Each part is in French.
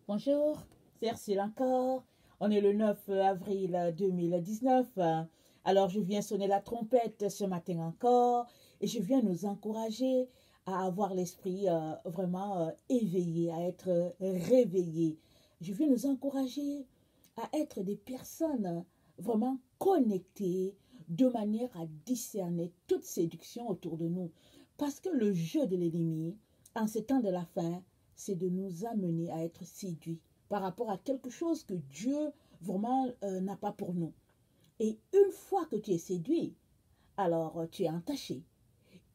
Bonjour, c'est Ursule encore. On est le 9 avril 2019. Alors, je viens sonner la trompette ce matin encore et je viens nous encourager à avoir l'esprit vraiment éveillé, à être réveillé. Je viens nous encourager à être des personnes vraiment connectées de manière à discerner toute séduction autour de nous. Parce que le jeu de l'ennemi, en ces temps de la fin, c'est de nous amener à être séduits par rapport à quelque chose que Dieu vraiment n'a pas pour nous. Et une fois que tu es séduit, alors tu es entaché.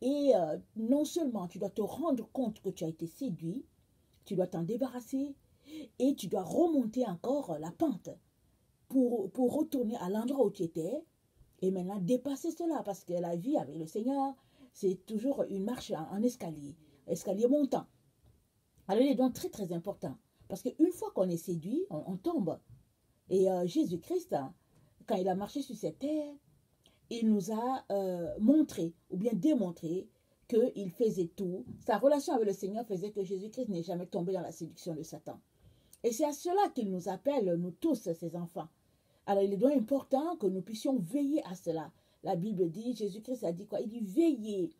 Et non seulement tu dois te rendre compte que tu as été séduit, tu dois t'en débarrasser et tu dois remonter encore la pente pour retourner à l'endroit où tu étais et maintenant dépasser cela parce que la vie avec le Seigneur, c'est toujours une marche en escalier, escalier montant. Alors, il est donc très, très important. Parce qu'une fois qu'on est séduit, on tombe. Et Jésus-Christ, quand il a marché sur cette terre, il nous a montré, ou bien démontré, qu'il faisait tout. Sa relation avec le Seigneur faisait que Jésus-Christ n'est jamais tombé dans la séduction de Satan. Et c'est à cela qu'il nous appelle, nous tous, ses enfants. Alors, il est donc important que nous puissions veiller à cela. La Bible dit, Jésus-Christ a dit quoi? Il dit veillez.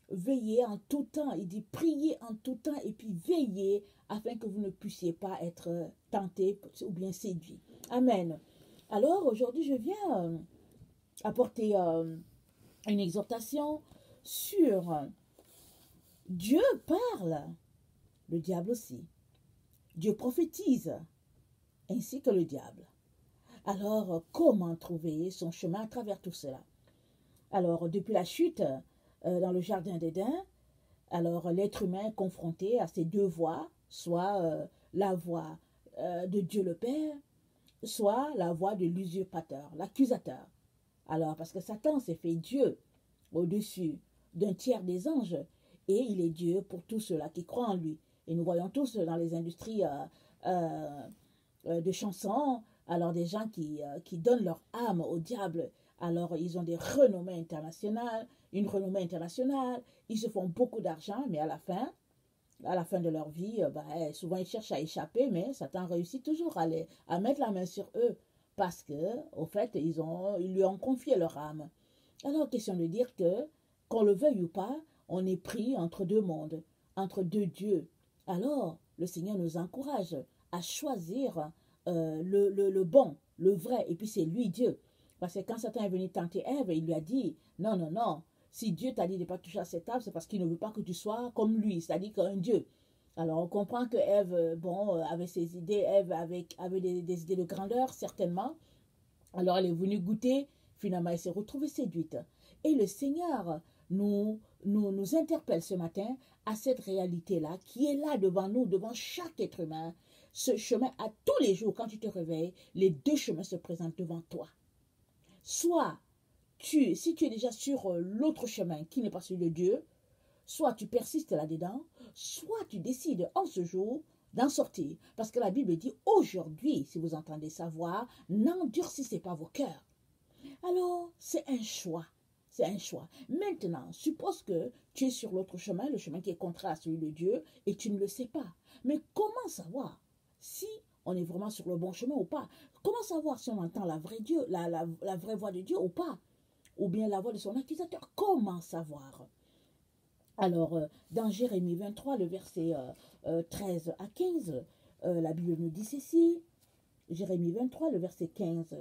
Veillez en tout temps. Il dit priez en tout temps et puis veillez afin que vous ne puissiez pas être tenté ou bien séduit. Amen. Alors aujourd'hui, je viens apporter une exhortation sur Dieu parle, le diable aussi. Dieu prophétise, ainsi que le diable. Alors, comment trouver son chemin à travers tout cela? Alors, depuis la chute dans le jardin d'Éden, alors l'être humain est confronté à ces deux voies, soit la voie de Dieu le Père, soit la voie de l'usurpateur, l'accusateur. Alors, parce que Satan s'est fait Dieu au-dessus d'un tiers des anges, et il est Dieu pour tous ceux-là qui croient en lui. Et nous voyons tous dans les industries de chansons, alors des gens qui donnent leur âme au diable. Alors, ils ont des renommées internationales, une renommée internationale, ils se font beaucoup d'argent, mais à la fin de leur vie, souvent ils cherchent à échapper, mais Satan réussit toujours à mettre la main sur eux, parce que, au fait, ils lui ont confié leur âme. Alors, question de dire que, qu'on le veuille ou pas, on est pris entre deux mondes, entre deux dieux. Alors, le Seigneur nous encourage à choisir le bon, le vrai, et puis c'est lui Dieu. Parce que quand Satan est venu tenter Ève, il lui a dit, non, non, non, si Dieu t'a dit de ne pas toucher à cet arbre, c'est parce qu'il ne veut pas que tu sois comme lui, c'est-à-dire qu'un Dieu. Alors on comprend que Ève, avait ses idées, Ève avait des idées de grandeur, certainement. Alors elle est venue goûter, finalement elle s'est retrouvée séduite. Et le Seigneur nous interpelle ce matin à cette réalité-là qui est là devant nous, devant chaque être humain. Ce chemin, à tous les jours, quand tu te réveilles, les deux chemins se présentent devant toi. Soit si tu es déjà sur l'autre chemin qui n'est pas celui de Dieu, soit tu persistes là-dedans, soit tu décides en ce jour d'en sortir. Parce que la Bible dit aujourd'hui, si vous entendez sa voix, n'endurcissez pas vos cœurs. Alors, c'est un choix. C'est un choix. Maintenant, suppose que tu es sur l'autre chemin, le chemin qui est contraire à celui de Dieu, et tu ne le sais pas. Mais comment savoir si on est vraiment sur le bon chemin ou pas? Comment savoir si on entend la vraie Dieu, la vraie voix de Dieu ou pas? Ou bien la voix de son accusateur? Comment savoir? Alors, dans Jérémie 23, le verset 13 à 15, la Bible nous dit ceci. Jérémie 23, le verset 15,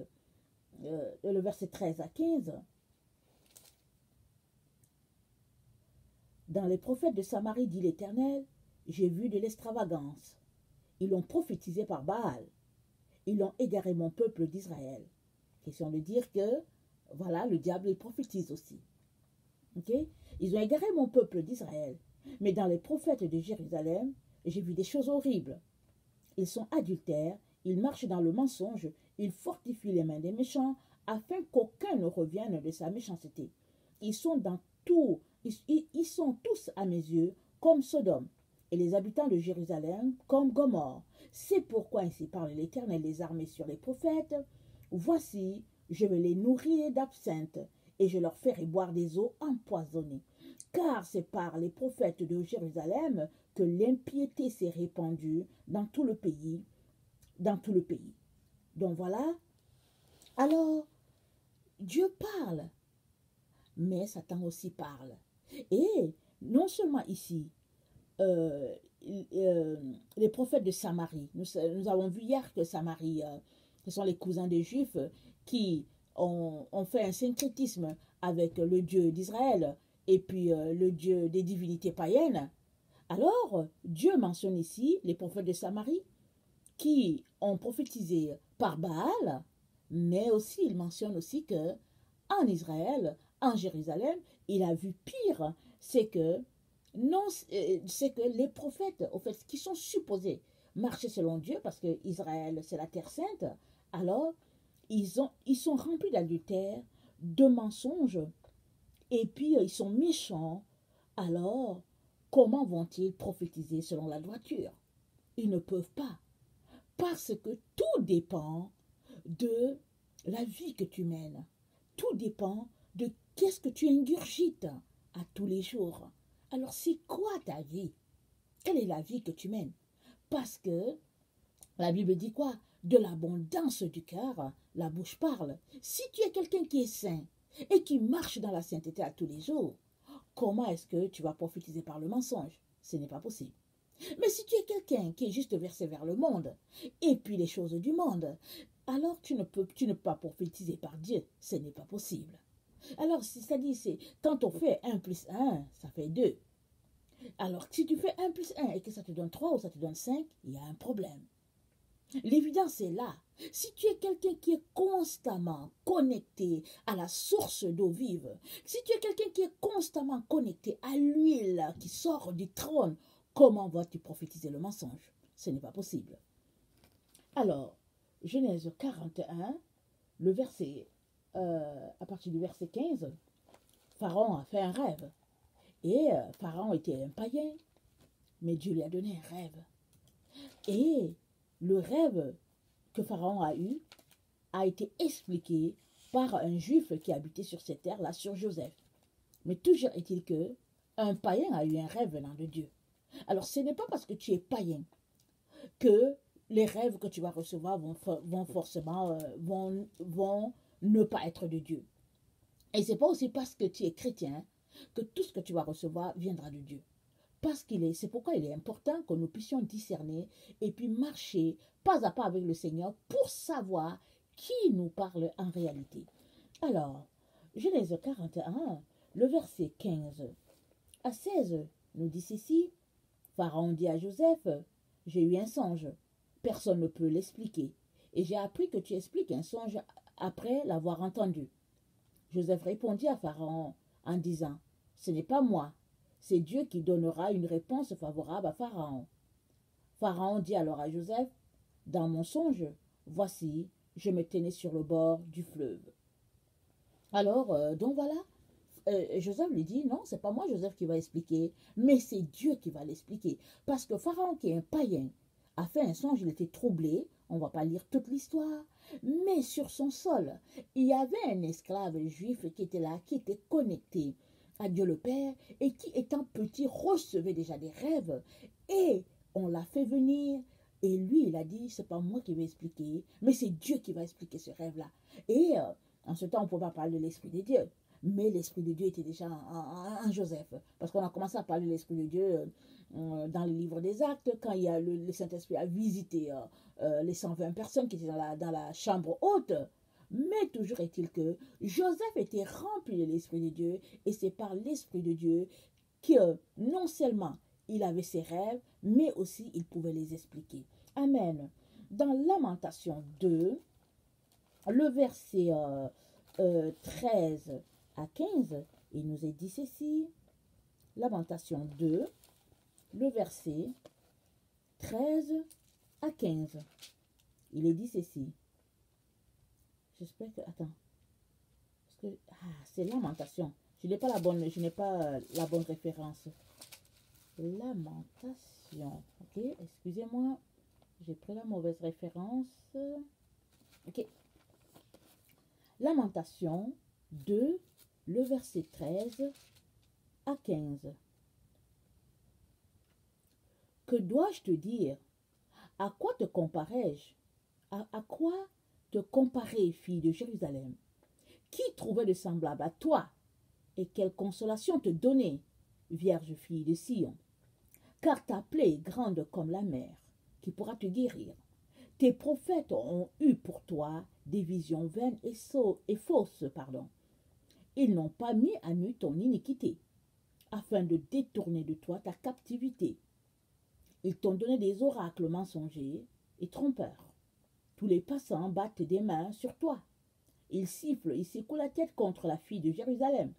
le verset 13 à 15. Dans les prophètes de Samarie, dit l'Éternel, j'ai vu de l'extravagance. Ils ont prophétisé par Baal. Ils ont égaré mon peuple d'Israël. Question de dire que, voilà, le diable, il prophétise aussi. Okay? Ils ont égaré mon peuple d'Israël. Mais dans les prophètes de Jérusalem, j'ai vu des choses horribles. Ils sont adultères, ils marchent dans le mensonge, ils fortifient les mains des méchants, afin qu'aucun ne revienne de sa méchanceté. Ils sont dans tout, ils sont tous à mes yeux comme Sodome, et les habitants de Jérusalem comme Gomorrhe. C'est pourquoi ainsi parle l'Éternel des armées sur les prophètes. Voici, je vais les nourrir d'absinthe, et je leur ferai boire des eaux empoisonnées. Car c'est par les prophètes de Jérusalem que l'impiété s'est répandue dans tout le pays, dans tout le pays. Donc voilà. Alors, Dieu parle, mais Satan aussi parle. Et non seulement ici, les prophètes de Samarie, nous avons vu hier que Samarie, ce sont les cousins des Juifs qui ont fait un syncrétisme avec le Dieu d'Israël et puis le Dieu des divinités païennes. Alors, Dieu mentionne ici les prophètes de Samarie qui ont prophétisé par Baal, mais aussi il mentionne aussi que en Israël, en Jérusalem, il a vu pire, c'est que non, c'est que les prophètes, au fait, qui sont supposés marcher selon Dieu, parce que Israël c'est la terre sainte, alors ils sont remplis d'adultère, de mensonges, et puis ils sont méchants. Alors comment vont-ils prophétiser selon la droiture? Ils ne peuvent pas, parce que tout dépend de la vie que tu mènes. Tout dépend de qu'est-ce que tu ingurgites à tous les jours. Alors c'est quoi ta vie? Quelle est la vie que tu mènes? Parce que la Bible dit quoi? De l'abondance du cœur, la bouche parle. Si tu es quelqu'un qui est saint et qui marche dans la sainteté à tous les jours, comment est-ce que tu vas prophétiser par le mensonge? Ce n'est pas possible. Mais si tu es quelqu'un qui est juste versé vers le monde et puis les choses du monde, alors tu ne peux pas prophétiser par Dieu. Ce n'est pas possible. Alors, c'est-à-dire, quand on fait 1 plus 1, ça fait 2. Alors, si tu fais 1 plus 1 et que ça te donne 3 ou ça te donne 5, il y a un problème. L'évidence est là. Si tu es quelqu'un qui est constamment connecté à la source d'eau vive, si tu es quelqu'un qui est constamment connecté à l'huile qui sort du trône, comment vas-tu prophétiser le mensonge? Ce n'est pas possible. Alors, Genèse 41, le verset, à partir du verset 15, Pharaon a fait un rêve. Et Pharaon était un païen, mais Dieu lui a donné un rêve. Et le rêve que Pharaon a eu a été expliqué par un juif qui habitait sur cette terre-là, sur Joseph. Mais toujours est-il que un païen a eu un rêve venant de Dieu. Alors ce n'est pas parce que tu es païen que les rêves que tu vas recevoir vont forcément vont ne pas être de Dieu. Et c'est pas aussi parce que tu es chrétien que tout ce que tu vas recevoir viendra de Dieu. C'est pourquoi il est important que nous puissions discerner et puis marcher pas à pas avec le Seigneur pour savoir qui nous parle en réalité. Alors, Genèse 41, le verset 15 à 16 nous dit ceci. Pharaon dit à Joseph, j'ai eu un songe, personne ne peut l'expliquer, et j'ai appris que tu expliques un songe après l'avoir entendu. Joseph répondit à Pharaon en disant, ce n'est pas moi, c'est Dieu qui donnera une réponse favorable à Pharaon. Pharaon dit alors à Joseph, dans mon songe, voici, je me tenais sur le bord du fleuve. Alors, donc voilà, Joseph lui dit, non, c'est pas moi Joseph qui va expliquer, mais c'est Dieu qui va l'expliquer. Parce que Pharaon, qui est un païen, a fait un songe, il était troublé, on ne va pas lire toute l'histoire, mais sur son sol, il y avait un esclave juif qui était là, qui était connecté à Dieu le Père, et qui, étant petit, recevait déjà des rêves, et on l'a fait venir, et lui, il a dit, c'est pas moi qui vais expliquer, mais c'est Dieu qui va expliquer ce rêve-là. Et en ce temps, on ne pouvait pas parler de l'Esprit de Dieu, mais l'Esprit de Dieu était déjà en Joseph, parce qu'on a commencé à parler de l'Esprit de Dieu dans le livre des Actes, quand il y a le Saint-Esprit a visité les 120 personnes qui étaient dans la chambre haute. Mais toujours est-il que Joseph était rempli de l'Esprit de Dieu, et c'est par l'Esprit de Dieu que non seulement il avait ses rêves, mais aussi il pouvait les expliquer. Amen. Dans Lamentation 2, le verset 13 à 15, il nous est dit ceci. Lamentation 2, le verset 13 à 15. Il est dit ceci. J'espère que... Attends. Parce que... c'est Lamentation. Je n'ai pas la bonne référence. Lamentation. Ok, excusez-moi. J'ai pris la mauvaise référence. Ok. Lamentation 2, le verset 13 à 15. Que dois-je te dire? À quoi te comparais-je? À quoi te comparer, fille de Jérusalem? Qui trouvait de semblable à toi? Et quelle consolation te donner, vierge fille de Sion? Car ta plaie est grande comme la mer, qui pourra te guérir. Tes prophètes ont eu pour toi des visions vaines et fausses. Ils n'ont pas mis à nu ton iniquité, afin de détourner de toi ta captivité. Ils t'ont donné des oracles mensongers et trompeurs. Tous les passants battent des mains sur toi. Ils sifflent, ils secouent la tête contre la fille de Jérusalem.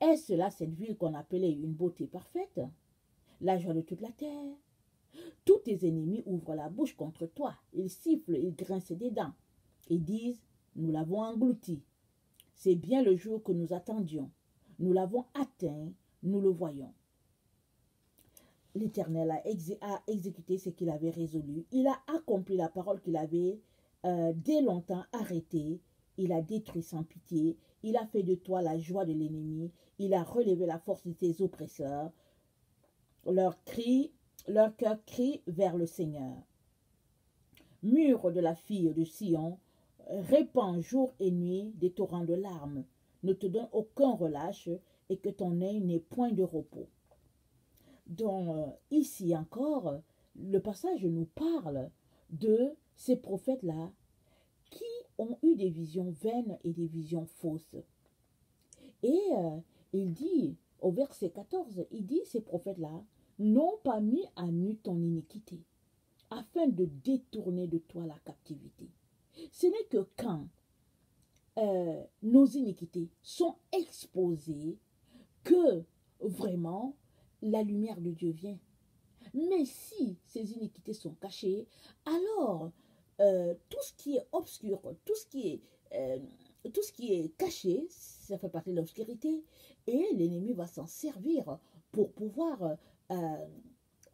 Est-ce là cette ville qu'on appelait une beauté parfaite, la joie de toute la terre? Tous tes ennemis ouvrent la bouche contre toi. Ils sifflent, ils grincent des dents et disent, nous l'avons englouti. C'est bien le jour que nous attendions. Nous l'avons atteint, nous le voyons. L'Éternel a exécuté ce qu'il avait résolu. Il a accompli la parole qu'il avait dès longtemps arrêtée. Il a détruit sans pitié. Il a fait de toi la joie de l'ennemi. Il a relevé la force de tes oppresseurs. Leur cœur crie vers le Seigneur. Mur de la fille de Sion, répand jour et nuit des torrents de larmes. Ne te donne aucun relâche et que ton œil n'ait point de repos. Donc, ici encore, le passage nous parle de ces prophètes-là qui ont eu des visions vaines et des visions fausses. Et il dit, au verset 14, il dit, ces prophètes-là n'ont pas mis à nu ton iniquité, afin de détourner de toi la captivité. Ce n'est que quand nos iniquités sont exposées que vraiment la lumière de Dieu vient. Mais si ces iniquités sont cachées, alors tout ce qui est obscur, tout ce qui est caché, ça fait partie de l'obscurité, et l'ennemi va s'en servir pour pouvoir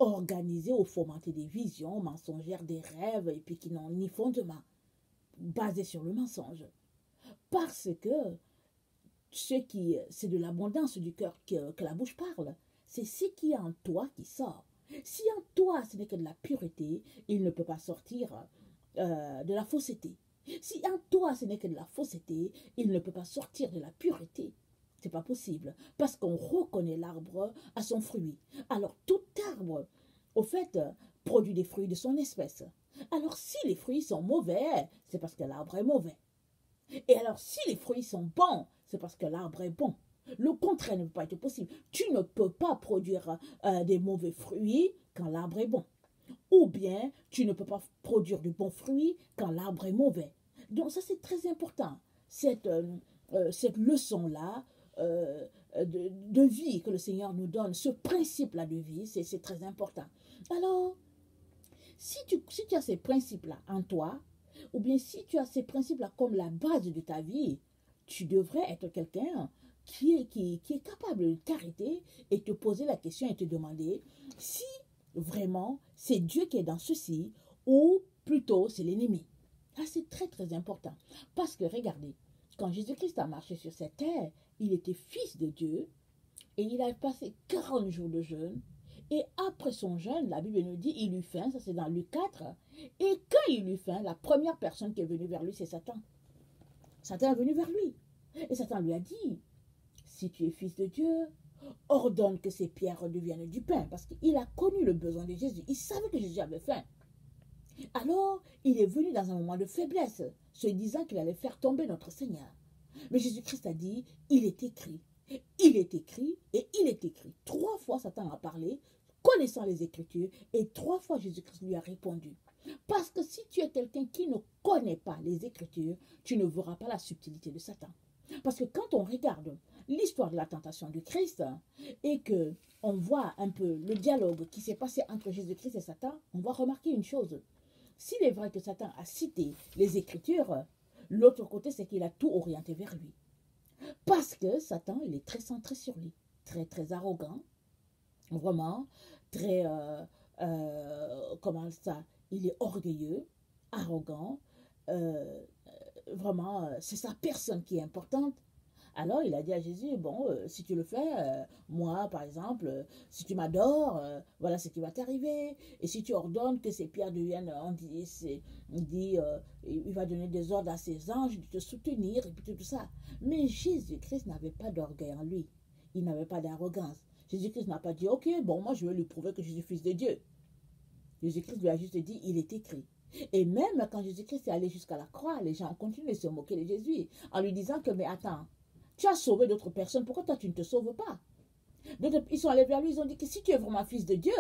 organiser ou fomenter des visions mensongères, des rêves, et puis qui n'ont ni fondement, basés sur le mensonge. Parce que c'est de l'abondance du cœur que la bouche parle. C'est ce qui est en toi qui sort. Si en toi ce n'est que de la pureté, il ne peut pas sortir de la fausseté. Si en toi ce n'est que de la fausseté, il ne peut pas sortir de la pureté. C'est pas possible. Parce qu'on reconnaît l'arbre à son fruit. Alors tout arbre, au fait, produit des fruits de son espèce. Alors si les fruits sont mauvais, c'est parce que l'arbre est mauvais. Et alors si les fruits sont bons, c'est parce que l'arbre est bon. Le contraire ne peut pas être possible. Tu ne peux pas produire des mauvais fruits quand l'arbre est bon. Ou bien, tu ne peux pas produire de bons fruits quand l'arbre est mauvais. Donc ça, c'est très important. Cette leçon-là de vie que le Seigneur nous donne, ce principe-là de vie, c'est très important. Alors, si tu as ces principes-là en toi, ou bien si tu as ces principes-là comme la base de ta vie, tu devrais être quelqu'un qui est capable de t'arrêter et te poser la question et te demander si vraiment c'est Dieu qui est dans ceci ou plutôt c'est l'ennemi. Là, c'est très très important. Parce que regardez, quand Jésus-Christ a marché sur cette terre, il était fils de Dieu et il a passé 40 jours de jeûne. Et après son jeûne, la Bible nous dit, il eut faim, ça c'est dans Luc 4. Et quand il eut faim, la première personne qui est venue vers lui, c'est Satan. Satan est venu vers lui. Et Satan lui a dit, si tu es fils de Dieu, ordonne que ces pierres deviennent du pain. Parce qu'il a connu le besoin de Jésus. Il savait que Jésus avait faim. Alors, il est venu dans un moment de faiblesse, se disant qu'il allait faire tomber notre Seigneur. Mais Jésus-Christ a dit, il est écrit. Il est écrit et il est écrit. 3 fois Satan a parlé, connaissant les Écritures, et 3 fois Jésus-Christ lui a répondu. Parce que si tu es quelqu'un qui ne connaît pas les Écritures, tu ne verras pas la subtilité de Satan. Parce que quand on regarde l'histoire de la tentation du Christ et que on voit un peu le dialogue qui s'est passé entre Jésus-Christ et Satan, on va remarquer une chose. S'il est vrai que Satan a cité les Écritures, l'autre côté, c'est qu'il a tout orienté vers lui. Parce que Satan, il est très centré sur lui, très très arrogant, vraiment, très, comment ça, il est orgueilleux, arrogant, vraiment, c'est sa personne qui est importante. Alors il a dit à Jésus, bon, si tu le fais, moi par exemple, si tu m'adores, voilà ce qui va t'arriver. Et si tu ordonnes que ces pierres deviennent, on dit il va donner des ordres à ses anges de te soutenir et puis tout ça. Mais Jésus-Christ n'avait pas d'orgueil en lui. Il n'avait pas d'arrogance. Jésus-Christ n'a pas dit, ok, bon, moi je vais lui prouver que je suis fils de Dieu. Jésus-Christ lui a juste dit, il est écrit. Et même quand Jésus-Christ est allé jusqu'à la croix, les gens ont continué de se moquer de Jésus en lui disant que, mais attends, tu as sauvé d'autres personnes, pourquoi toi tu ne te sauves pas? Ils sont allés vers lui, ils ont dit que si tu es vraiment fils de Dieu,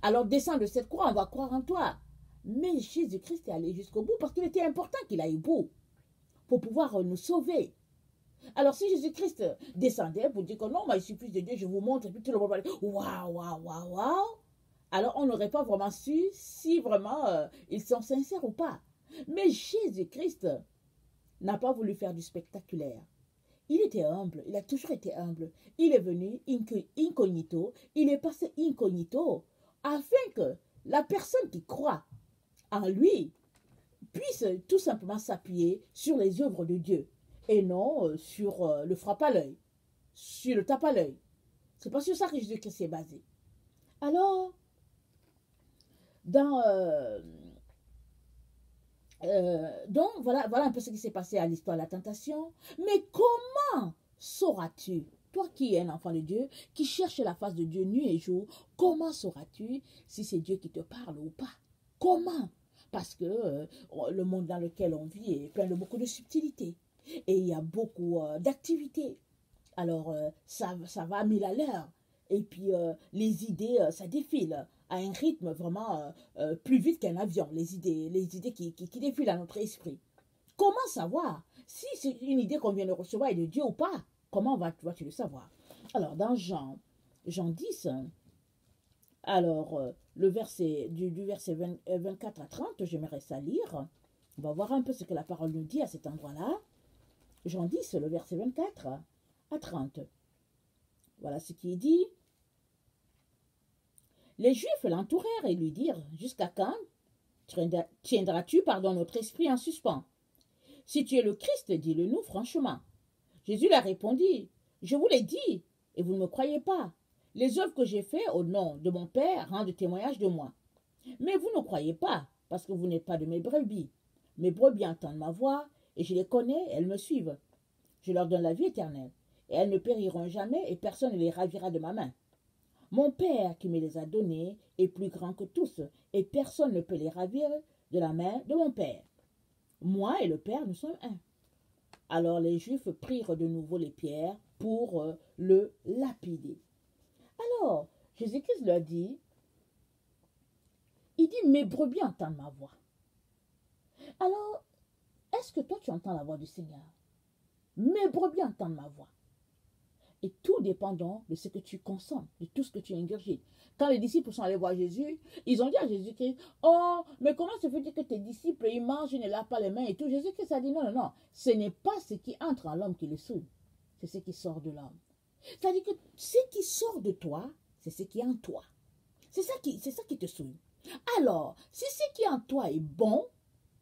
alors descends de cette croix, on va croire en toi. Mais Jésus-Christ est allé jusqu'au bout parce qu'il était important qu'il aille au bout pour pouvoir nous sauver. Alors si Jésus-Christ descendait pour dire que non, moi je suis fils de Dieu, je vous montre, et puis tout le monde va dire waouh, waouh, waouh, waouh, alors on n'aurait pas vraiment su si vraiment ils sont sincères ou pas. Mais Jésus-Christ n'a pas voulu faire du spectaculaire. Il était humble, il a toujours été humble. Il est venu incognito, il est passé incognito, afin que la personne qui croit en lui puisse tout simplement s'appuyer sur les œuvres de Dieu et non sur le frappe à l'œil, sur le tape à l'œil. C'est pas sur ça que Jésus-Christ est basé. Alors, donc voilà un peu ce qui s'est passé à l'histoire de la tentation. Mais comment sauras-tu, toi qui es un enfant de Dieu, qui cherche la face de Dieu nuit et jour, comment sauras-tu si c'est Dieu qui te parle ou pas? Comment? Parce que le monde dans lequel on vit est plein de beaucoup de subtilités. Et il y a beaucoup d'activités. Alors, ça va à 1000 à l'heure. Et puis, les idées, ça défile à un rythme vraiment plus vite qu'un avion. Les idées qui défilent à notre esprit. Comment savoir si c'est une idée qu'on vient de recevoir est de Dieu ou pas? Comment vas-tu le savoir? Alors, dans Jean 10, alors, le verset, du verset 24 à 30, j'aimerais ça lire. On va voir un peu ce que la parole nous dit à cet endroit-là. Jean 10, le verset 24 à 30. Voilà ce qui est dit. Les Juifs l'entourèrent et lui dirent, jusqu'à quand tiendras-tu, notre esprit en suspens? Si tu es le Christ, dis-le-nous franchement. Jésus leur répondit, je vous l'ai dit, et vous ne me croyez pas. Les œuvres que j'ai faites au nom de mon Père rendent témoignage de moi. Mais vous ne croyez pas, parce que vous n'êtes pas de mes brebis. Mes brebis entendent ma voix, et je les connais, elles me suivent. Je leur donne la vie éternelle, et elles ne périront jamais, et personne ne les ravira de ma main. Mon Père qui me les a donnés est plus grand que tous, et personne ne peut les ravir de la main de mon Père. Moi et le Père, nous sommes un. Alors les Juifs prirent de nouveau les pierres pour le lapider. Alors, Jésus-Christ leur dit, il dit, mes brebis entendent ma voix. Alors, est-ce que toi tu entends la voix du Seigneur? Mes brebis entendent ma voix. Et tout dépend donc de ce que tu consommes, de tout ce que tu ingurgites. Quand les disciples sont allés voir Jésus, ils ont dit à Jésus-Christ, oh, mais comment se fait-il que tes disciples, ils mangent, ils ne lavent pas les mains et tout? Jésus-Christ a dit, non, non, non, ce n'est pas ce qui entre en l'homme qui le souille, c'est ce qui sort de l'homme. C'est-à-dire que ce qui sort de toi, c'est ce qui est en toi. C'est ça qui te souille. Alors, si ce qui est en toi est bon,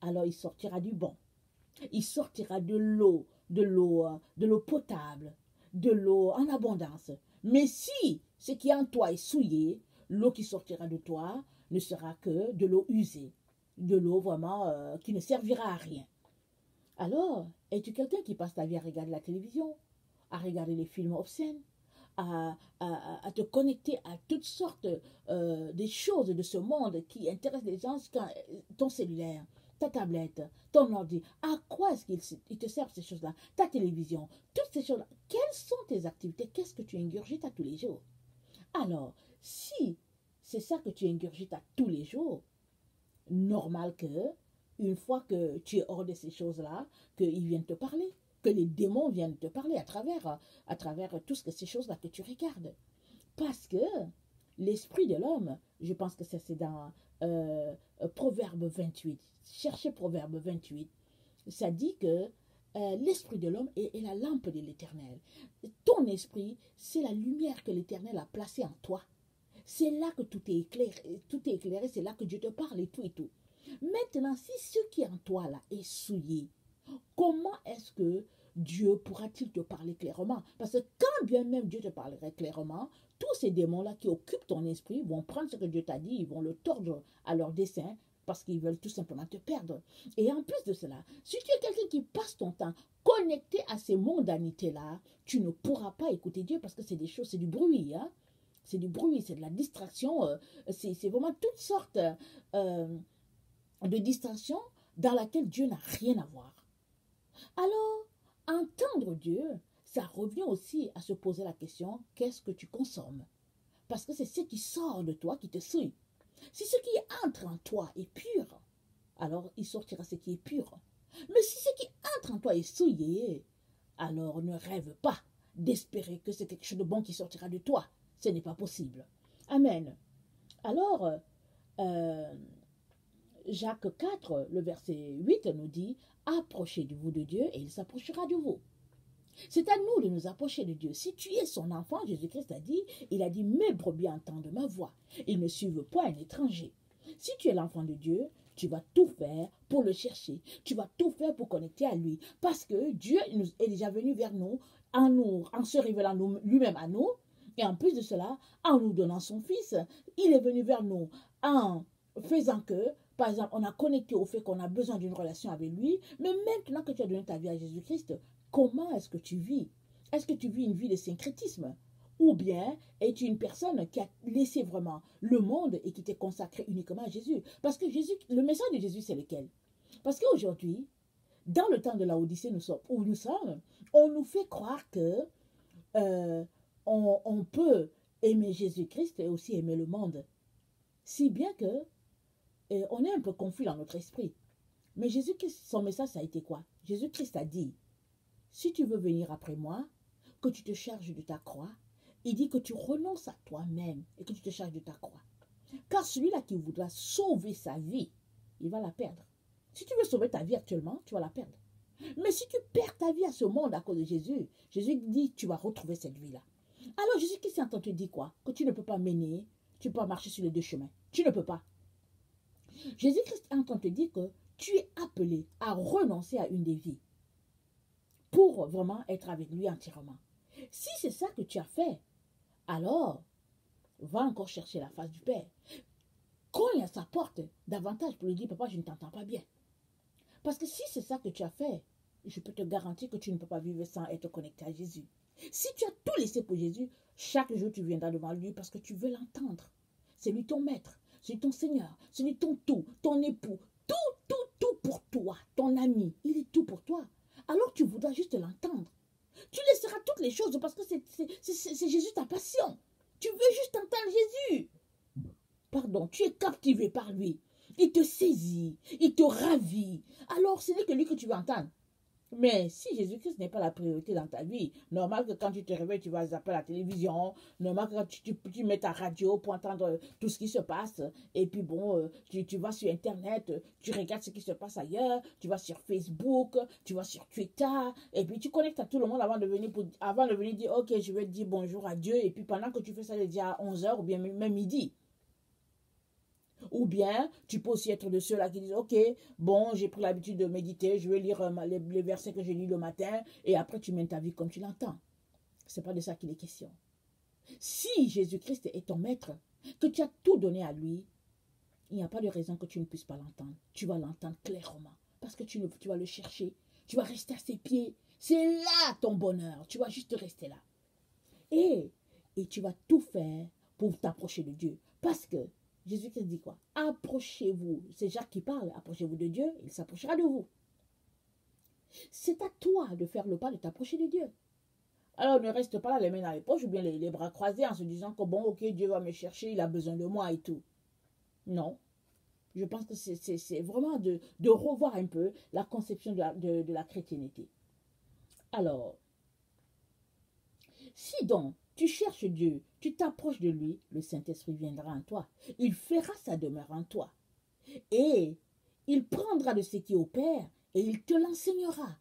alors il sortira du bon. Il sortira de l'eau potable, de l'eau en abondance. Mais si ce qui est en toi est souillé, l'eau qui sortira de toi ne sera que de l'eau usée, de l'eau vraiment qui ne servira à rien. Alors, es-tu quelqu'un qui passe ta vie à regarder la télévision, à regarder les films obscènes, à te connecter à toutes sortes des choses de ce monde qui intéressent les gens, ton cellulaire, ta tablette, ton ordi, à quoi est-ce qu'ils te servent ces choses-là? Ta télévision, toutes ces choses-là. Quelles sont tes activités? Qu'est-ce que tu ingurgites à tous les jours? Alors, si c'est ça que tu ingurgites à tous les jours, normal que, une fois que tu es hors de ces choses-là, qu'ils viennent te parler, que les démons viennent te parler à travers toutes ces choses-là que tu regardes. Parce que l'esprit de l'homme, je pense que c'est dans Proverbe 28. Cherchez Proverbe 28. Ça dit que l'esprit de l'homme est la lampe de l'Éternel. Ton esprit, c'est la lumière que l'Éternel a placée en toi. C'est là que tout est éclairé, c'est là que Dieu te parle et tout et tout. Maintenant, si ce qui est en toi là est souillé, comment est-ce que Dieu pourra-t-il te parler clairement? Parce que quand bien même Dieu te parlerait clairement, tous ces démons-là qui occupent ton esprit vont prendre ce que Dieu t'a dit, ils vont le tordre à leur dessein parce qu'ils veulent tout simplement te perdre. Et en plus de cela, si tu es quelqu'un qui passe ton temps connecté à ces mondanités-là, tu ne pourras pas écouter Dieu parce que c'est des choses, c'est du bruit, hein? C'est du bruit, c'est de la distraction, c'est vraiment toutes sortes de distractions dans laquelle Dieu n'a rien à voir. Alors, entendre Dieu, ça revient aussi à se poser la question, qu'est-ce que tu consommes? Parce que c'est ce qui sort de toi qui te souille. Si ce qui entre en toi est pur, alors il sortira ce qui est pur. Mais si ce qui entre en toi est souillé, alors ne rêve pas d'espérer que c'est quelque chose de bon qui sortira de toi. Ce n'est pas possible. Amen. Alors, Jacques 4, le verset 8 nous dit, approchez-vous de Dieu et il s'approchera de vous. C'est à nous de nous approcher de Dieu. Si tu es son enfant, Jésus-Christ a dit, il a dit, mes brebis entendent ma voix. Ils ne suivent pas un étranger. Si tu es l'enfant de Dieu, tu vas tout faire pour le chercher. Tu vas tout faire pour connecter à lui. Parce que Dieu est déjà venu vers nous, en se révélant lui-même à nous. Et en plus de cela, en nous donnant son Fils, il est venu vers nous en faisant que, par exemple, on a connecté au fait qu'on a besoin d'une relation avec lui. Mais maintenant que tu as donné ta vie à Jésus-Christ, comment est-ce que tu vis? Est-ce que tu vis une vie de syncrétisme? Ou bien es-tu une personne qui a laissé vraiment le monde et qui t'est consacré uniquement à Jésus? Parce que Jésus, le message de Jésus, c'est lequel? Parce qu'aujourd'hui, dans le temps de la Odyssée où nous sommes, on nous fait croire que on peut aimer Jésus-Christ et aussi aimer le monde. Si bien que on est un peu confus dans notre esprit. Mais Jésus-Christ, son message, ça a été quoi? Jésus-Christ a dit, si tu veux venir après moi, que tu te charges de ta croix, il dit que tu renonces à toi-même et que tu te charges de ta croix. Car celui-là qui voudra sauver sa vie, il va la perdre. Si tu veux sauver ta vie actuellement, tu vas la perdre. Mais si tu perds ta vie à ce monde à cause de Jésus, Jésus dit tu vas retrouver cette vie-là. Alors Jésus-Christ entend te dire quoi? Que tu ne peux pas mener, tu peux pas marcher sur les deux chemins. Tu ne peux pas. Jésus-Christ entend te dire que tu es appelé à renoncer à une des vies pour vraiment être avec lui entièrement. Si c'est ça que tu as fait, alors va encore chercher la face du Père. Cogne à sa porte davantage pour lui dire, papa, je ne t'entends pas bien. Parce que si c'est ça que tu as fait, je peux te garantir que tu ne peux pas vivre sans être connecté à Jésus. Si tu as tout laissé pour Jésus, chaque jour tu viendras devant lui parce que tu veux l'entendre. C'est lui ton maître, c'est lui ton Seigneur, c'est lui ton tout, ton époux, tout pour toi, ton ami, il est tout pour toi. Alors tu voudras juste l'entendre. Tu laisseras toutes les choses parce que c'est Jésus ta passion. Tu veux juste entendre Jésus. Pardon, tu es captivé par lui. Il te saisit, il te ravit. Alors ce n'est que lui que tu veux entendre. Mais si Jésus-Christ n'est pas la priorité dans ta vie, normal que quand tu te réveilles, tu vas zapper la télévision, normal que quand tu mets ta radio pour entendre tout ce qui se passe, et puis bon, tu vas sur Internet, tu regardes ce qui se passe ailleurs, tu vas sur Facebook, tu vas sur Twitter, et puis tu connectes à tout le monde avant de venir dire, ok, je vais dire bonjour à Dieu, et puis pendant que tu fais ça, il est déjà à 11h ou bien même midi. Ou bien, tu peux aussi être de ceux-là qui disent, ok, bon, j'ai pris l'habitude de méditer, je vais lire les versets que j'ai lus le matin, et après tu mènes ta vie comme tu l'entends. Ce n'est pas de ça qu'il est question. Si Jésus-Christ est ton maître, que tu as tout donné à lui, il n'y a pas de raison que tu ne puisses pas l'entendre. Tu vas l'entendre clairement, parce que tu vas le chercher, tu vas rester à ses pieds. C'est là ton bonheur, tu vas juste rester là. Et tu vas tout faire pour t'approcher de Dieu, parce que Jésus-Christ dit quoi? Approchez-vous. C'est Jacques qui parle. Approchez-vous de Dieu, il s'approchera de vous. C'est à toi de faire le pas de t'approcher de Dieu. Alors ne reste pas là les mains dans les poches ou bien les bras croisés en se disant que bon, ok, Dieu va me chercher, il a besoin de moi et tout. Non. Je pense que c'est vraiment de revoir un peu la conception de la chrétienté. Alors, si donc tu cherches Dieu, tu t'approches de lui, le Saint-Esprit viendra en toi. Il fera sa demeure en toi. Et il prendra de ce qui opère et il te l'enseignera.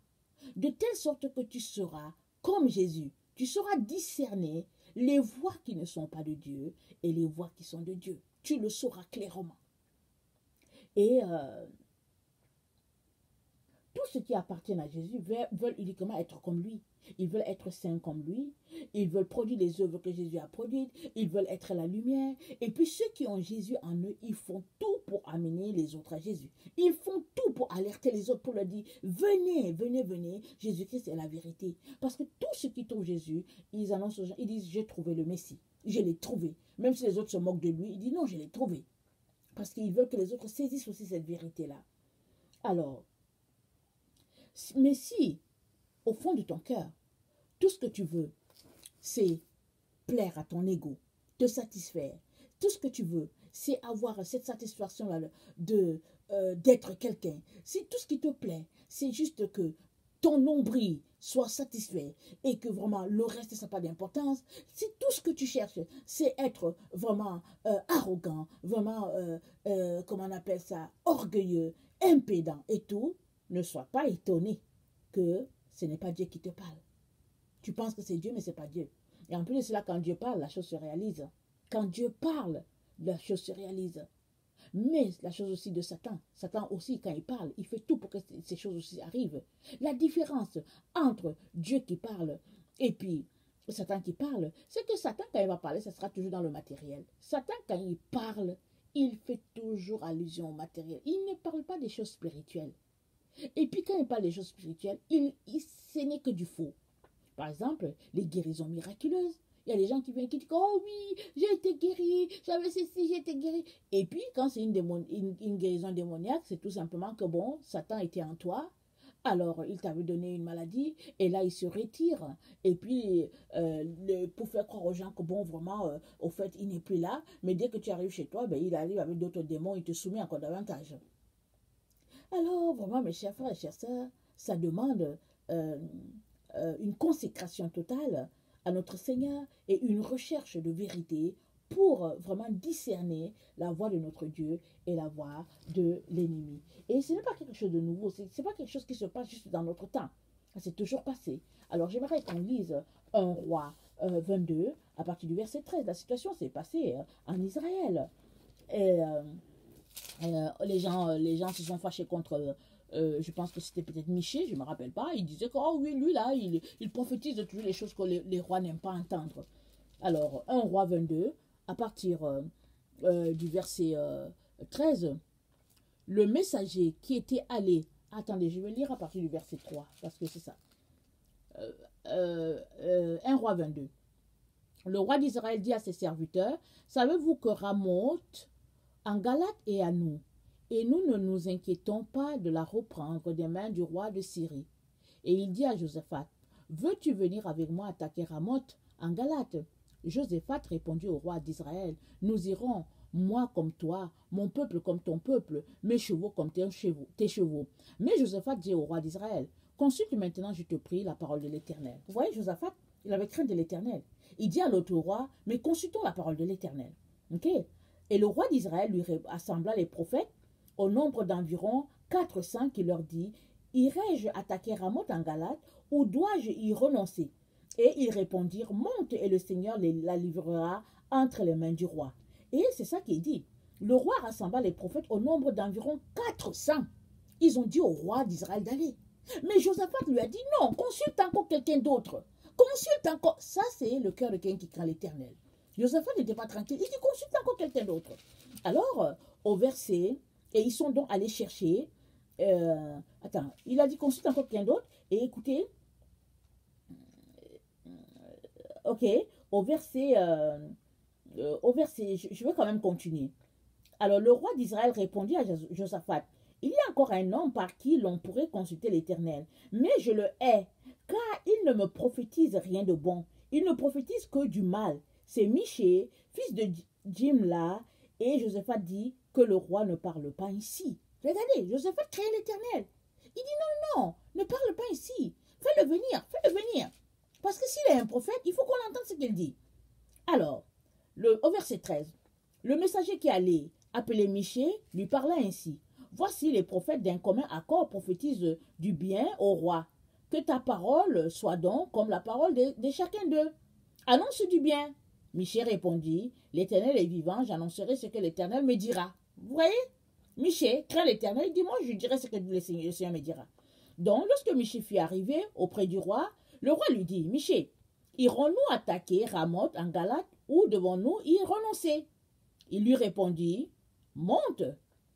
De telle sorte que tu seras comme Jésus. Tu sauras discerner les voies qui ne sont pas de Dieu et les voies qui sont de Dieu. Tu le sauras clairement. Et tout ceux qui appartiennent à Jésus veulent uniquement être comme lui. Ils veulent être saints comme lui. Ils veulent produire les œuvres que Jésus a produites. Ils veulent être la lumière. Et puis ceux qui ont Jésus en eux, ils font tout pour amener les autres à Jésus. Ils font tout pour alerter les autres, pour leur dire, venez, venez, venez. Jésus-Christ est la vérité. Parce que tous ceux qui trouvent Jésus, ils annoncent aux gens, ils disent, j'ai trouvé le Messie. Je l'ai trouvé. Même si les autres se moquent de lui, il dit, non, je l'ai trouvé. Parce qu'ils veulent que les autres saisissent aussi cette vérité-là. Alors, mais si, au fond de ton cœur, tout ce que tu veux, c'est plaire à ton ego, te satisfaire. Tout ce que tu veux, c'est avoir cette satisfaction-là d'être quelqu'un. Si tout ce qui te plaît, c'est juste que ton nombril soit satisfait et que vraiment le reste, ça n'a pas d'importance. Si tout ce que tu cherches, c'est être vraiment arrogant, vraiment, comment on appelle ça, orgueilleux, impédant et tout, ne sois pas étonné que ce n'est pas Dieu qui te parle. Tu penses que c'est Dieu, mais ce n'est pas Dieu. Et en plus de cela, quand Dieu parle, la chose se réalise. Quand Dieu parle, la chose se réalise. Mais la chose aussi de Satan. Satan aussi, quand il parle, il fait tout pour que ces choses aussi arrivent. La différence entre Dieu qui parle et puis Satan qui parle, c'est que Satan, quand il va parler, ça sera toujours dans le matériel. Satan, quand il parle, il fait toujours allusion au matériel. Il ne parle pas des choses spirituelles. Et puis quand il parle des choses spirituelles, ce n'est que du faux. Par exemple, les guérisons miraculeuses. Il y a des gens qui viennent qui disent, oh oui, j'ai été guéri, j'avais ceci, j'ai été guéri. Et puis, quand c'est une guérison démoniaque, c'est tout simplement que bon, Satan était en toi, alors il t'avait donné une maladie, et là il se retire. Et puis, pour faire croire aux gens que bon, vraiment, au fait, il n'est plus là, mais dès que tu arrives chez toi, ben, il arrive avec d'autres démons, il te soumet encore davantage. Alors, vraiment, mes chers frères et chères sœurs, ça demande une consécration totale à notre Seigneur et une recherche de vérité pour vraiment discerner la voix de notre Dieu et la voix de l'ennemi. Et ce n'est pas quelque chose de nouveau, ce n'est pas quelque chose qui se passe juste dans notre temps. C'est toujours passé. Alors j'aimerais qu'on lise 1 Roi 22 à partir du verset 13. La situation s'est passée en Israël. Et les gens se sont fâchés contre je pense que c'était peut-être Michée, je ne me rappelle pas. Il disait que, oh oui, lui là, il prophétise de toutes les choses que les rois n'aiment pas entendre. Alors, 1 Roi 22, à partir du verset 13, le messager qui était allé, attendez, je vais lire à partir du verset 3, parce que c'est ça. 1 Roi 22. Le roi d'Israël dit à ses serviteurs, savez-vous que Ramoth en Galate est à nous, et nous ne nous inquiétons pas de la reprendre des mains du roi de Syrie. Et il dit à Josaphat, veux-tu venir avec moi attaquer Ramoth en Galate? Josaphat répondit au roi d'Israël, nous irons, moi comme toi, mon peuple comme ton peuple, mes chevaux comme tes chevaux. Mais Josaphat dit au roi d'Israël, consulte maintenant, je te prie, la parole de l'Éternel. Vous voyez, Josaphat, il avait crainte de l'Éternel. Il dit à l'autre roi, mais consultons la parole de l'Éternel. Ok? Et le roi d'Israël lui assembla les prophètes au nombre d'environ 400 qui leur dit, irai-je attaquer Ramoth en Galate ou dois-je y renoncer? Et ils répondirent, monte et le Seigneur la livrera entre les mains du roi. Et c'est ça qu'il dit. Le roi rassembla les prophètes au nombre d'environ 400. Ils ont dit au roi d'Israël d'aller. Mais Josaphat lui a dit, non, consulte encore quelqu'un d'autre. Consulte encore. Ça, c'est le cœur de quelqu'un qui craint l'Éternel. Josaphat n'était pas tranquille. Il dit, consulte encore quelqu'un d'autre. Alors, au verset, et ils sont donc allés chercher, il a dit, consulte encore quelqu'un d'autre. Et écoutez, ok, au verset, je vais quand même continuer. Alors, le roi d'Israël répondit à Josaphat, il y a encore un homme par qui l'on pourrait consulter l'Éternel, mais je le hais, car il ne me prophétise rien de bon. Il ne prophétise que du mal. C'est Michée, fils de Jimla, et Josaphat dit que le roi ne parle pas ici. Regardez, Josaphat craint l'Éternel. Il dit non, ne parle pas ici. Fais-le venir. Parce que s'il est un prophète, il faut qu'on entende ce qu'il dit. Alors, au verset 13, le messager qui allait appeler Michée lui parla ainsi. Voici les prophètes d'un commun accord prophétisent du bien au roi. Que ta parole soit donc comme la parole de chacun d'eux. Annonce du bien. Michée répondit, l'Éternel est vivant, j'annoncerai ce que l'Éternel me dira. Vous voyez? Michée craint l'Éternel, il dit, moi je dirai ce que le Seigneur me dira. Donc, lorsque Miché fut arrivé auprès du roi, le roi lui dit, Miché, irons-nous attaquer Ramoth en Galate ou devons-nous y renoncer? Il lui répondit, monte,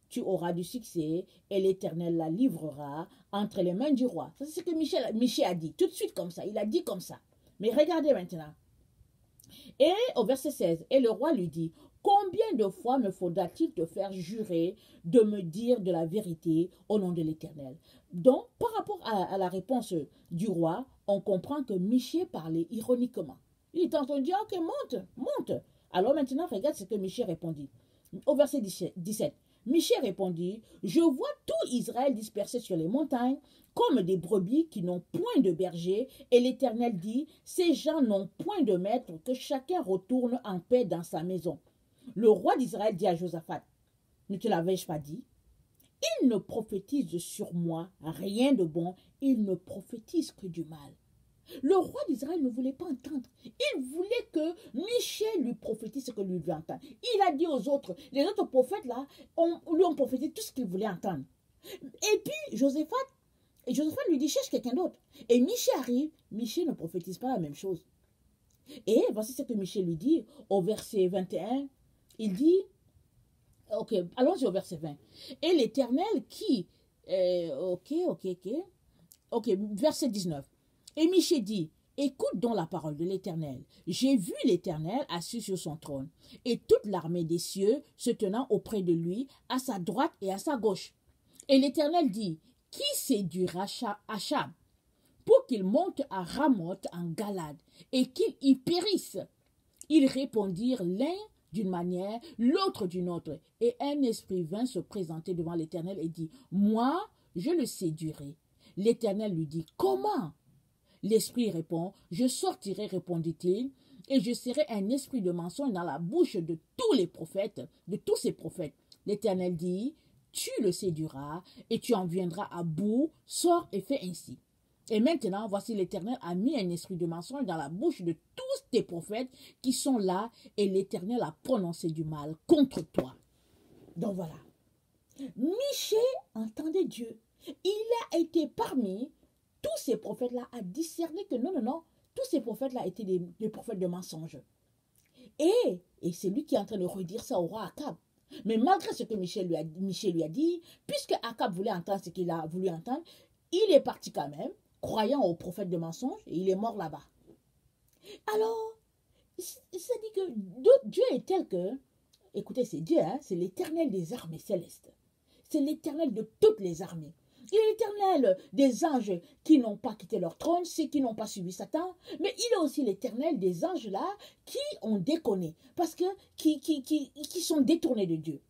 tu auras du succès et l'Éternel la livrera entre les mains du roi. Ça, c'est ce que Miché a dit, tout de suite comme ça, il a dit comme ça. Mais regardez maintenant. Et au verset 16, et le roi lui dit, combien de fois me faudra-t-il te faire jurer de me dire de la vérité au nom de l'Éternel? Donc, par rapport à la réponse du roi, on comprend que Miché parlait ironiquement. Il est en train de dire, ok, monte, monte. Alors maintenant, regarde ce que Miché répondit. Au verset 17, Miché répondit, je vois tout Israël dispersé sur les montagnes, comme des brebis qui n'ont point de berger, et l'Éternel dit, ces gens n'ont point de maître, que chacun retourne en paix dans sa maison. Le roi d'Israël dit à Josaphat, ne te l'avais-je pas dit? Il ne prophétise sur moi rien de bon, il ne prophétise que du mal. Le roi d'Israël ne voulait pas entendre. Il voulait que Miché lui prophétise ce que lui veut entendre. Il a dit aux autres, les autres prophètes là, lui ont prophétisé tout ce qu'il voulait entendre. Et puis Josaphat lui dit, cherche quelqu'un d'autre. Et Miché arrive, Miché ne prophétise pas la même chose. Et voici ce que Miché lui dit au verset 21. Il dit, ok, allons-y au verset 20. Et l'Éternel qui, verset 19. Et Miché dit, écoute donc la parole de l'Éternel. J'ai vu l'Éternel assis sur son trône, et toute l'armée des cieux se tenant auprès de lui, à sa droite et à sa gauche. Et l'Éternel dit, qui séduira Achab pour qu'il monte à Ramoth en Galade, et qu'il y périsse? Ils répondirent l'un d'une manière, l'autre d'une autre. Et un esprit vint se présenter devant l'Éternel et dit, moi, je le séduirai. L'Éternel lui dit, comment? L'esprit répond, je sortirai, répondit-il, et je serai un esprit de mensonge dans la bouche de tous les prophètes, de tous ces prophètes. L'Éternel dit, tu le séduiras, et tu en viendras à bout, sors et fais ainsi. Et maintenant, voici l'Éternel a mis un esprit de mensonge dans la bouche de tous tes prophètes qui sont là, et l'Éternel a prononcé du mal contre toi. Donc voilà. Miché entendait Dieu. Il a été parmi tous ces prophètes-là à discerner que non, tous ces prophètes-là étaient des prophètes de mensonges. Et c'est lui qui est en train de redire ça au roi Akab. Mais malgré ce que Miché lui a dit, puisque Akab voulait entendre ce qu'il a voulu entendre, il est parti quand même, croyant aux prophètes de mensonges, et il est mort là-bas. Alors, ça dit que Dieu est tel que, écoutez, c'est Dieu, hein, c'est l'Éternel des armées célestes. C'est l'Éternel de toutes les armées. Il est l'Éternel des anges qui n'ont pas quitté leur trône, ceux qui n'ont pas suivi Satan, mais il est aussi l'Éternel des anges là qui ont déconné, parce que qui sont détournés de Dieu.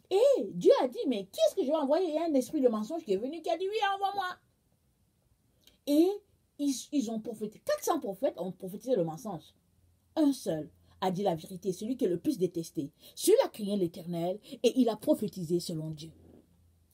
Et Dieu a dit, mais qui est-ce que je vais envoyer? Il y a un esprit de mensonge qui est venu, qui a dit, oui, envoie-moi. Et ils ont prophétisé. 400 prophètes ont prophétisé le mensonge. Un seul a dit la vérité, celui qui est le plus détesté. Celui-là craignait l'Éternel et il a prophétisé selon Dieu.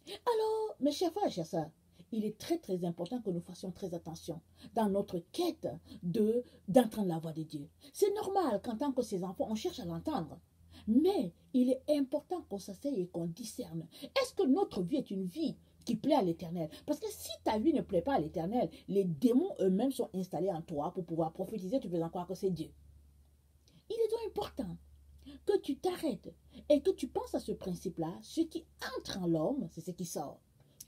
Alors, mes chers frères et chers sœurs, il est très très important que nous fassions très attention dans notre quête d'entendre la voix de Dieu. C'est normal qu'en tant que ses enfants, on cherche à l'entendre. Mais il est important qu'on s'asseye et qu'on discerne. Est-ce que notre vie est une vie qui plaît à l'Éternel? Parce que si ta vie ne plaît pas à l'Éternel, les démons eux-mêmes sont installés en toi pour pouvoir prophétiser, tu faisant croire que c'est Dieu. Il est donc important que tu t'arrêtes et que tu penses à ce principe-là. Ce qui entre en l'homme, c'est ce qui sort.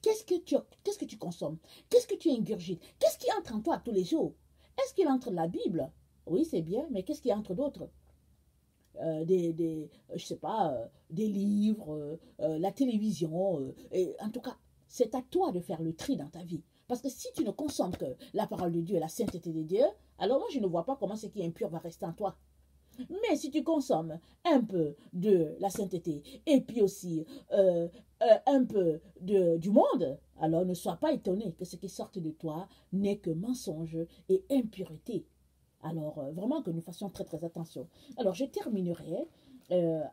Qu'est-ce que tu consommes? Qu'est-ce que tu ingurgites? Qu'est-ce qui entre en toi tous les jours? Est-ce qu'il entre la Bible? Oui, c'est bien, mais qu'est-ce qui entre d'autres? Je sais pas, des livres, la télévision. Et en tout cas, c'est à toi de faire le tri dans ta vie. Parce que si tu ne consommes que la parole de Dieu et la sainteté de Dieu, alors moi, je ne vois pas comment ce qui est impur va rester en toi. Mais si tu consommes un peu de la sainteté et puis aussi un peu du monde, alors ne sois pas étonné que ce qui sorte de toi n'est que mensonge et impureté. Alors vraiment que nous fassions très très attention. Alors je terminerai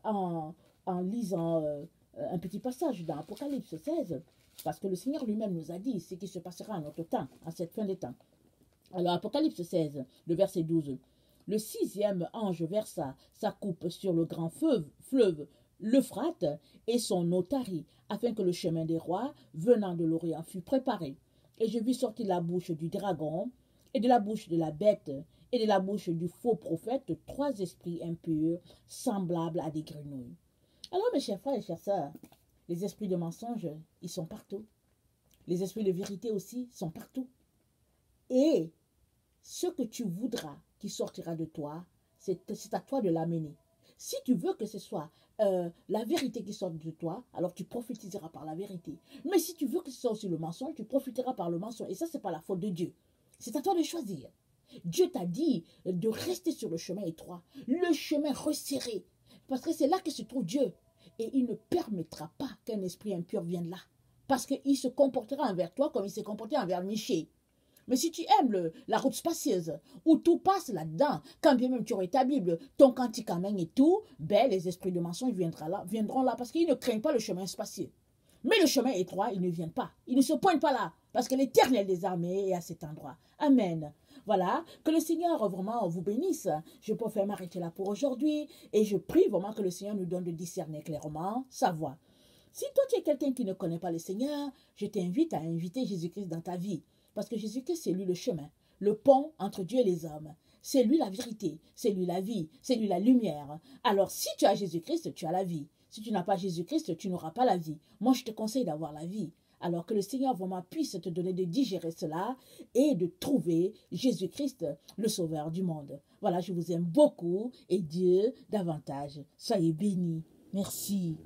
en lisant un petit passage dans Apocalypse 16, parce que le Seigneur lui-même nous a dit ce qui se passera en notre temps, à cette fin des temps. Alors Apocalypse 16, le verset 12. Le 6e ange versa sa coupe sur le grand fleuve l'Euphrate et son eau tarit, afin que le chemin des rois venant de l'Orient fût préparé. Et je vis sortir de la bouche du dragon, et de la bouche de la bête, et de la bouche du faux prophète, 3 esprits impurs, semblables à des grenouilles. Alors, mes chers frères et chères sœurs, les esprits de mensonge, ils sont partout. Les esprits de vérité aussi sont partout. Et ce que tu voudras qui sortira de toi, c'est à toi de l'amener. Si tu veux que ce soit la vérité qui sorte de toi, alors tu prophétiseras par la vérité. Mais si tu veux que ce soit aussi le mensonge, tu prophéteras par le mensonge. Et ça, ce n'est pas la faute de Dieu. C'est à toi de choisir. Dieu t'a dit de rester sur le chemin étroit, le chemin resserré. Parce que c'est là que se trouve Dieu. Et il ne permettra pas qu'un esprit impur vienne là. Parce qu'il se comportera envers toi comme il s'est comporté envers Michée. Mais si tu aimes la route spacieuse, où tout passe là-dedans, quand bien même tu aurais ta Bible, ton cantique en main et tout, ben les esprits de mensonge viendront là parce qu'ils ne craignent pas le chemin spacieux. Mais le chemin étroit, ils ne viennent pas. Ils ne se pointent pas là, parce que l'Éternel des armées est à cet endroit. Amen. Voilà, que le Seigneur vraiment vous bénisse. Je peux faire m'arrêter là pour aujourd'hui, et je prie vraiment que le Seigneur nous donne de discerner clairement sa voix. Si toi tu es quelqu'un qui ne connaît pas le Seigneur, je t'invite à inviter Jésus-Christ dans ta vie. Parce que Jésus-Christ, c'est lui le chemin, le pont entre Dieu et les hommes. C'est lui la vérité, c'est lui la vie, c'est lui la lumière. Alors si tu as Jésus-Christ, tu as la vie. Si tu n'as pas Jésus-Christ, tu n'auras pas la vie. Moi, je te conseille d'avoir la vie. Alors que le Seigneur vraiment puisse te donner de digérer cela et de trouver Jésus-Christ, le Sauveur du monde. Voilà, je vous aime beaucoup et Dieu davantage. Soyez bénis. Merci.